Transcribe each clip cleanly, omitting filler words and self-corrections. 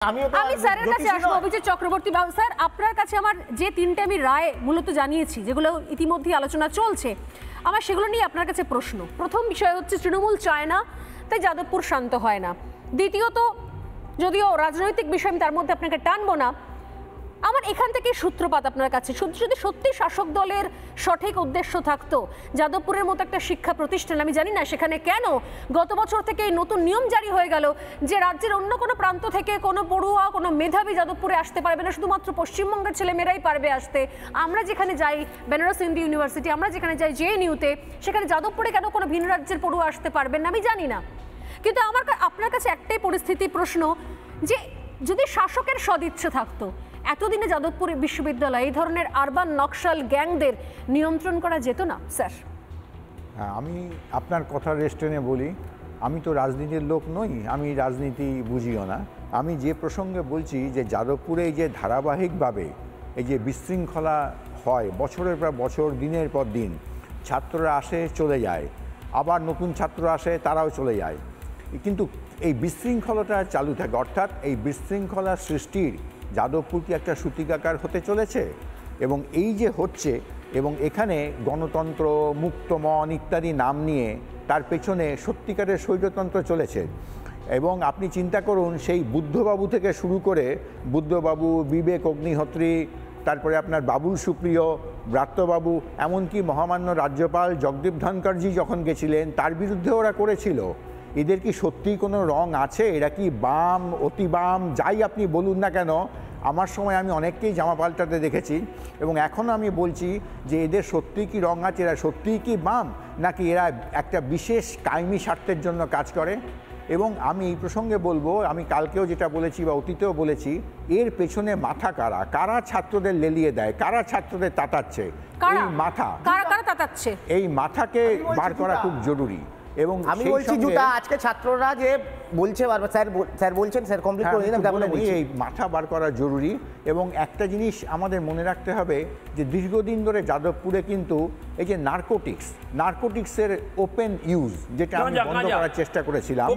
আমি স্যারের কাছে আসবো। অভিজিৎ চক্রবর্তী বাবু স্যার, আপনার কাছে আমার যে তিনটে আমি রায় মূলত জানিয়েছি, যেগুলো ইতিমধ্যে আলোচনা চলছে, আমার সেগুলো নিয়ে আপনার কাছে প্রশ্ন। প্রথম বিষয় হচ্ছে তৃণমূল চায় না, তাই যাদবপুর শান্ত হয় না। দ্বিতীয়ত, যদিও রাজনৈতিক বিষয় আমি তার মধ্যে আপনাকে টানবো না, আমার এখান থেকে সূত্রপাত আপনার কাছে, যদি সত্যি শাসক দলের সঠিক উদ্দেশ্য থাকতো যাদবপুরের মতো একটা শিক্ষা প্রতিষ্ঠান, আমি জানি না সেখানে কেন গত বছর থেকে এই নতুন নিয়ম জারি হয়ে গেল যে রাজ্যের অন্য কোনো প্রান্ত থেকে কোনো পড়ুয়া, কোনো মেধাবী যাদবপুরে আসতে পারবে না, শুধুমাত্র পশ্চিমবঙ্গের ছেলেমেয়েরাই পারবে আসতে। আমরা যেখানে যাই বেনারস হিন্দু ইউনিভার্সিটি, আমরা যেখানে যাই জেএনইউতে, সেখানে যাদবপুরে কেন কোনো ভিন রাজ্যের পড়ুয়া আসতে পারবেন না আমি জানি না। কিন্তু আমার আপনার কাছে একটাই পরিস্থিতি প্রশ্ন, যে যদি শাসকের সদিচ্ছা থাকতো এতদিনে যাদবপুর বিশ্ববিদ্যালয় এই ধরনের আরবান নকশাল গ্যাংদের নিয়ন্ত্রণ করা যেত না স্যার? হ্যাঁ, আমি আপনার কথা রেস্টুরেন্টে বলি, আমি তো রাজনীতির লোক নই, আমি রাজনীতি বুঝিও না। আমি যে প্রসঙ্গে বলছি যে যাদবপুরে এই যে ধারাবাহিকভাবে এই যে বিশৃঙ্খলা হয় বছরের পর বছর, দিনের পর দিন, ছাত্ররা আসে চলে যায়, আবার নতুন ছাত্র আসে তারাও চলে যায়, কিন্তু এই বিশৃঙ্খলাটা চালু থাকে। অর্থাৎ এই বিশৃঙ্খলা সৃষ্টির যাদবপুর কি একটা সূতিকাগার হতে চলেছে? এবং এই যে হচ্ছে, এবং এখানে গণতন্ত্র, মুক্তমন ইত্যাদি নাম নিয়ে তার পেছনে সত্যিকারের স্বৈরতন্ত্র চলেছে। এবং আপনি চিন্তা করুন, সেই বুদ্ধবাবু থেকে শুরু করে বুদ্ধবাবু, বিবেক অগ্নিহোত্রী, তারপরে আপনার বাবুল সুপ্রিয়, ব্রাত্যবাবু, এমনকি মহামান্য রাজ্যপাল জগদীপ ধনকরজি যখন গেছিলেন তার বিরুদ্ধে ওরা করেছিল। এদের কি সত্যিই কোনো রং আছে? এরা কি বাম, অতি বাম, যাই আপনি বলুন না কেন, আমার সময় আমি অনেককেই জামা পাল্টাতে দেখেছি, এবং এখনও আমি বলছি যে এদের সত্যিই কি রং আছে? এরা সত্যিই কি বাম, নাকি এরা একটা বিশেষ কায়েমি স্বার্থের জন্য কাজ করে? এবং আমি এই প্রসঙ্গে বলবো, আমি কালকেও যেটা বলেছি বা অতীতেও বলেছি, এর পেছনে মাথা কারা? কারা ছাত্রদের লেলিয়ে দেয়? কারা ছাত্রদের তাতাচ্ছে? এই মাথা, এই মাথাকে বার করা খুব জরুরি। এবং আমি বলছি জুটা, আজকে ছাত্ররা যে বলছে বারবার, স্যার বলছেন, স্যার কমপ্লিট করে দিন, এই মাথা বার করা জরুরি। এবং একটা জিনিস আমাদের মনে রাখতে হবে যে দীর্ঘদিন ধরে যাদবপুরে কিন্তু এই যে নার্কোটিক্সের ওপেন ইউজ, যেটা আমি বন্ধ করার চেষ্টা করেছিলাম,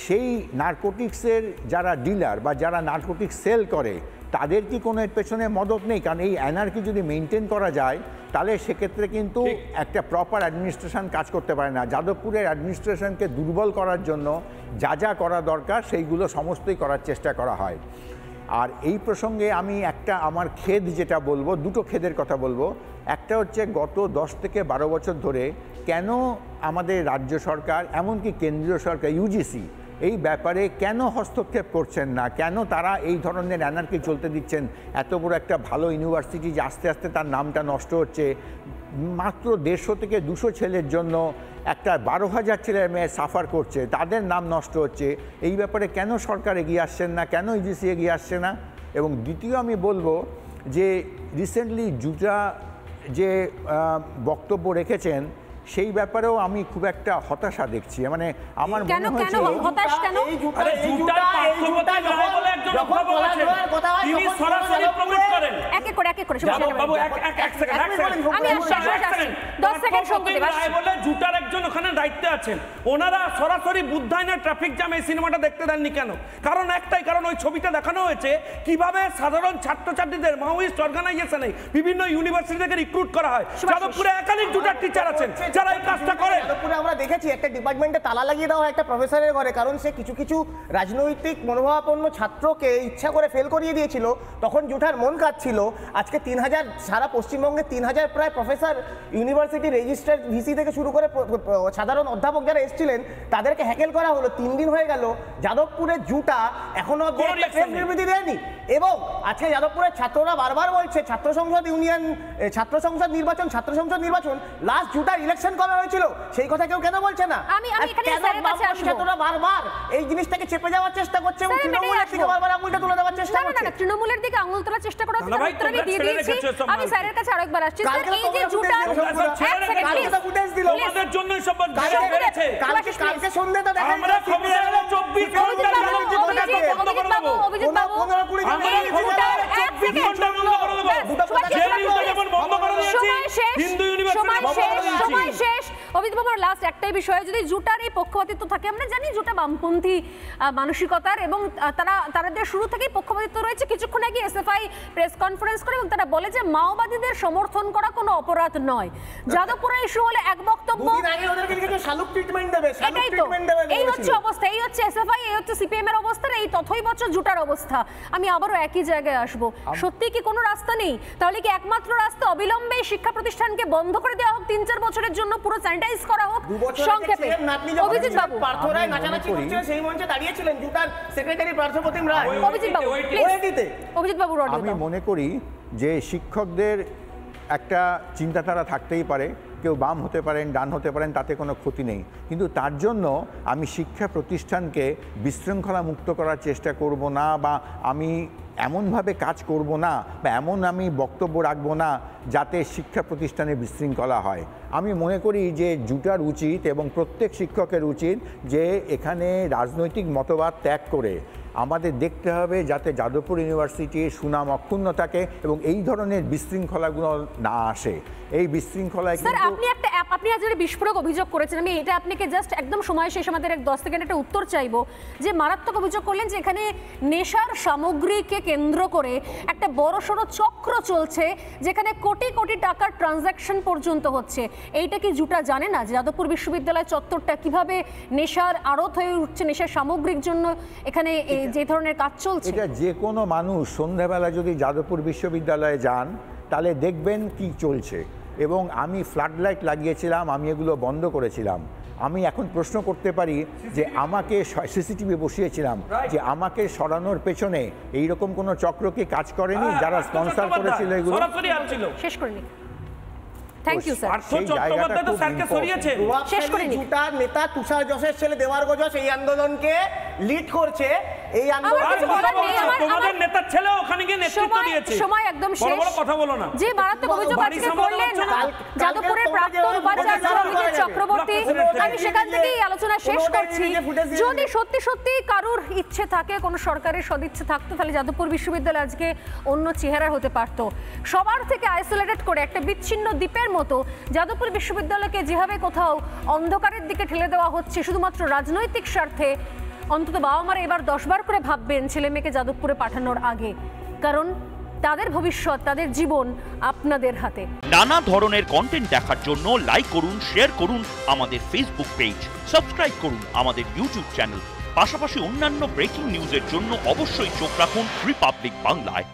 সেই নার্কোটিক্সের যারা ডিলার বা যারা নার্কোটিক্স সেল করে তাদের কি কোনো এর পেছনে মদত নেই? কারণ এই অ্যানার্কি যদি মেনটেন করা যায় তাহলে সেক্ষেত্রে কিন্তু একটা প্রপার অ্যাডমিনিস্ট্রেশন কাজ করতে পারে না। যাদবপুরের অ্যাডমিনিস্ট্রেশনকে দুর্বল করার জন্য যা যা করা দরকার সেইগুলো সমস্তই করার চেষ্টা করা হয়। আর এই প্রসঙ্গে আমি একটা আমার খেদ যেটা বলবো, দুটো খেদের কথা বলবো। একটা হচ্ছে গত 10 থেকে 12 বছর ধরে কেন আমাদের রাজ্য সরকার, এমনকি কেন্দ্রীয় সরকার ইউজিসি এই ব্যাপারে কেন হস্তক্ষেপ করছেন না? কেন তারা এই ধরনের অ্যানার্কি চলতে দিচ্ছেন? এত বড় একটা ভালো ইউনিভার্সিটি যে আস্তে আস্তে তার নামটা নষ্ট হচ্ছে, মাত্র 150 থেকে 200 ছেলের জন্য একটা 12,000 ছেলে মেয়ে সাফার করছে, তাদের নাম নষ্ট হচ্ছে। এই ব্যাপারে কেন সরকার এগিয়ে আসছেন না? কেন ইউজিসি এগিয়ে আসছে না? এবং দ্বিতীয় আমি বলবো যে রিসেন্টলি জুটা যে বক্তব্য রেখেছেন সেই ব্যাপারেও আমি খুব একটা হতাশা দেখছি। মানে আমার মনে হয়েছে জুটার একজন ওখানে দায়িত্বে আছেন, ওনারা সরাসরি বুদ্ধায়নের ট্রাফিক জ্যাম এই সিনেমাটা দেখতে দেননি কেন? কারণ একটাই কারণ, ওই ছবিটা দেখানো হয়েছে কিভাবে সাধারণ ছাত্রছাত্রীদের মাওয়িস্ট অর্গানাইজেশনে বিভিন্ন ইউনিভার্সিটি থেকে রিক্রুট করা হয়। যাদবপুরে একাধিক জুটার টিচার আছেন যারা এই কাজটা করে। যাদবপুরে আমরা দেখেছি একটা ডিপার্টমেন্টে তালা লাগিয়ে দেওয়া হয় একটা প্রফেসরের ঘরে, কারণ সে কিছু কিছু রাজনৈতিক মনোভাবাপন্ন ছাত্রকে ইচ্ছা করে ফেল করিয়ে দিয়েছিল। তখন জুটার মন কাঁদছিল। আজকে 3000, সারা পশ্চিমবঙ্গে 3000 প্রায় প্রফেসর, ইউনিভার্সিটি রেজিস্ট্রার ভিসি থেকে শুরু করে সাধারণ অধ্যাপক যারা এসেছিলেন তাদেরকে হ্যাকেল করা হলো। 3 দিন হয়ে গেল, যাদবপুরে জুটা এখনো প্রেস বিবৃতি দেয়নি। এবং আজকে যাদবপুরের ছাত্ররা বারবার বলছে ছাত্র সংসদ নির্বাচন, লাস্ট জুটার ইলেকশন কবে হয়েছিল সেই কথা কেউ কেন বলছে না? ছাত্ররা বারবার এই জিনিসটাকে চেপে যাওয়ার চেষ্টা করছে এবং তৃণমূলের দিকে বারবার আঙুলটা তুলে দেওয়ার চেষ্টা করছে। না, তৃণমূলের দিকে আঙুল তোলার চেষ্টা করা হচ্ছে, উত্তর আমি দিয়ে দিয়েছি। আমি স্যারের কাছে আরেকবার আসছি। স্যার, এই যে জুটা ফুটেজ দিল আমাদের জন্য সব বেড়েছে। কালকে সন্ধ্যাটা দেখেন, আমরা খবর 24 ঘন্টা বন্ধ করে দেব। অভিজিৎ বাবু, আমরা 24 ঘন্টা বন্ধ করে দেব। যে নিউজটা যেমন বন্ধ করে দিয়েছি, হিন্দু ইউনিভার্সিটি সময় শেষ। অভিজিৎ বাবুর লাস্ট একটাই বিষয়, যদি জুটার এই পক্ষপাতিত্ব থাকে, আমরা জানি জুটা বামপন্থী মানসিকতার এবং তাদের শুরু থেকেই পক্ষপাতিত্ব রয়েছে। কিছুক্ষণ আগে এসএফআই প্রেস কনফারেন্স করে এবং তারা বলে যে মাওবাদীদের সমর্থন করা কোনো অপরাধ নয়। যাদবপুরে ইস্যু হলে এক বক্তব্য, এটাই তো, এই হচ্ছে অবস্থা, এই হচ্ছে এসএফআই, এই হচ্ছে সিপিএম এর অবস্থা, এই তথৈবচ জুটার অবস্থা। আমি আবারও একই জায়গায় আসবো, সত্যি কি কোনো রাস্তা নেই? তাহলে কি একমাত্র রাস্তা অবিলম্বে শিক্ষা প্রতিষ্ঠানকে বন্ধ করে দেওয়া হোক, 3-4 বছরের জন্য পুরো স্যানিটাইজ করা হোক? সংক্ষেপে অভিজিৎ বাবু। পার্থরায় নাচানাচি করছিলেন, সেই মঞ্চে দাঁড়িয়েছিলেন জুটার সেক্রেটারি পার্থপ্রতিম রায়। অভিজিৎ বাবু, অভিজিৎ বাবু, আমি মনে করি যে শিক্ষকদের একটা চিন্তাধারা থাকতেই পারে, কেউ বাম হতে পারেন, ডান হতে পারেন, তাতে কোনো ক্ষতি নেই, কিন্তু তার জন্য আমি শিক্ষা প্রতিষ্ঠানকে বিশৃঙ্খলা মুক্ত করার চেষ্টা করব না, বা আমি এমনভাবে কাজ করব না, বা এমন আমি বক্তব্য রাখবো না যাতে শিক্ষা প্রতিষ্ঠানে বিশৃঙ্খলা হয়। আমি মনে করি যে জুটার উচিত এবং প্রত্যেক শিক্ষকের উচিত যে এখানে রাজনৈতিক মতবাদ ত্যাগ করে আমাদের দেখতে হবে যাতে যাদবপুর ইউনিভার্সিটির সুনাম অক্ষুণ্ণ থাকে এবং এই ধরনের বিশৃঙ্খলাগুলো না আসে। এই বিশৃঙ্খলায় স্যার আপনি আজ বিস্ফোরক অভিযোগ করেছেন, আমি এটা আপনাকে জাস্ট একদম সময় শেষ, আমাদের 10 সেকেন্ড একটা উত্তর চাইবো, যে মারাত্মক অভিযোগ করলেন যে এখানে নেশার সামগ্রীকে কেন্দ্র করে একটা বড়সড় চক্র চলছে, যেখানে কোটি কোটি টাকার ট্রানজ্যাকশন পর্যন্ত হচ্ছে। এইটা কি জুটা জানে না যে যাদবপুর বিশ্ববিদ্যালয় চত্বরটা কিভাবে নেশার আড়ত হয়ে উঠছে, নেশার সামগ্রিক জন্য এখানে যে ধরনের কাজ চলছে? এটা যে কোনো মানুষ সন্ধ্যাবেলা যদি যাদবপুর বিশ্ববিদ্যালয়ে যান তাহলে দেখবেন কি চলছে। এবং আমি ফ্লাড লাইট লাগিয়েছিলাম, আমি এগুলো বন্ধ করেছিলাম। আমি এখন প্রশ্ন করতে পারি যে আমাকে সিসিটিভি বসিয়েছিলাম, যে আমাকে সরানোর পেছনে এইরকম কোনো চক্র কি কাজ করেনি যারা স্পন্সর করেছিল এগুলো? শেষ করে নি। Thank you sir. Partha Chattopadhyay তো স্যারকে সরিয়েছে। শেষ করে নি। জুটার নেতা তুষার যশের ছেলে দেবার্গ যশ এই আন্দোলনকে লিড করছে। এই তোমাদের নেতার ছেলে ওখানে গিয়ে নেতৃত্ব দিয়েছে। সময় একদম শেষ। বড় কথা বলো না। যে মারাত্মক অভিযোগ আজকে করলেন যাদবপুরের প্রাক্তন উপাচার্য অভিজিৎ চক্রবর্তী, আমি সেখান থেকেই আলোচনা শেষ করছি। যদি সত্যি সত্যি কারুর ইচ্ছে থাকে, কোনো সরকারের সদিচ্ছে থাকতো, তাহলে যাদবপুর বিশ্ববিদ্যালয় আজকে অন্য চেহারা হতে পারতো। সবার থেকে আইসোলেটেড করে একটা বিচ্ছিন্ন দ্বীপের মতো যাদবপুর বিশ্ববিদ্যালয়কে যেভাবে কোথাও অন্ধকারের দিকে ঠেলে দেওয়া হচ্ছে শুধুমাত্র রাজনৈতিক স্বার্থে, অন্তত বাবা মারা এবার 10 বার করে ভাববেন ছেলে মেয়েকে যাদবপুরে পাঠানোর আগে, কারণ তাদের ভবিষ্যৎ, তাদের জীবন আপনাদের হাতে। নানা ধরনের কন্টেন্ট দেখার জন্য লাইক করুন, শেয়ার করুন আমাদের ফেসবুক পেজ, সাবস্ক্রাইব করুন আমাদের ইউটিউব চ্যানেল। পাশাপাশি অন্যান্য ব্রেকিং নিউজের জন্য অবশ্যই চোখ রাখুন রিপাবলিক বাংলায়।